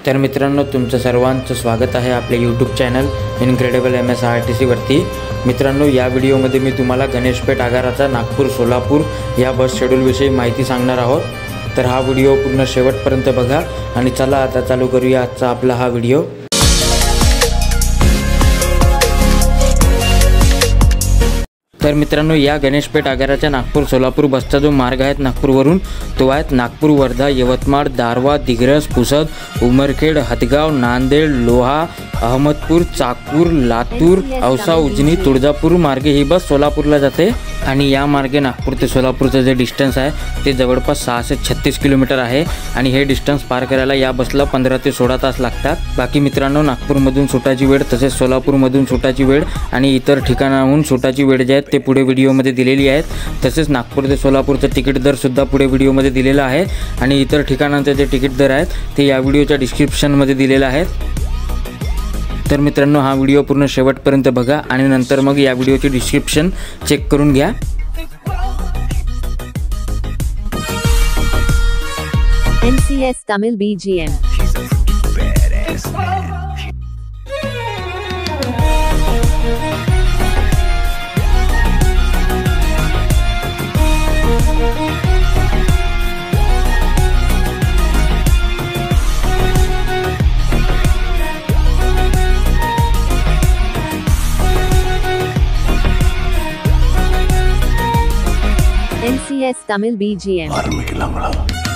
तर मित्रांनो, तुमचं सर्वांचं स्वागत आहे आपल्या यूट्यूब चॅनल इनक्रेडिबल MSRTC वरती। मित्रांनो, या व्हिडिओमध्ये मी तुम्हाला गणेशपेठ आगाराचा नागपूर सोलापूर या बस शेड्यूलविषयी माहिती सांगणार आहोत। तर हा व्हिडिओ पूर्ण शेवटपर्यंत बघा आणि चला आता चालू करूया आजचा आपला हा व्हिडिओ। तर मित्रांनो, या गणेशपेठ आगाराच्या नागपूर सोलापूर बसचा जो मार्ग आहे नागपूरवरून तो आहे नागपूर वर्धा यवतमाळ दारवा दिग्रस पुसद उमरखेड हदगाव नांदेड लोहा अहमदपूर चाकूर लातूर औसा उजनी तुळजापूर मार्गे ही बस सोलापूरला जाते आणि या मार्गे नागपूर ते सोलापूरचं जे डिस्टन्स आहे ते जवळपास 636 किलोमीटर आहे आणि हे डिस्टन्स पार करायला या बसला 15 ते 16 तास लागतात। बाकी मित्रांनो, नागपूरमधून सुटाची वेळ तसेच सोलापूरमधून सुटाची वेळ आणि इतर ठिकाणाहून सुटाची वेळ जे आहेत ते पुढे व्हिडिओमध्ये दिलेली आहेत। तसेच नागपूर ते सोलापूरचा तिकीट दर सुद्धा पुढे व्हिडिओमध्ये दिलेला आहे आणि इतर ठिकाणांचे जे तिकीट दर आहेत ते या व्हिडिओच्या डिस्क्रिप्शनमध्ये दिलेले आहेत। तर मित्रांनो, हा व्हिडिओ पूर्ण शेवटपर्यंत बघा आणि नंतर मग या व्हिडिओची डिस्क्रिप्शन चेक करून घ्या। NCS Tamil BGM. NCS Tamil BGM.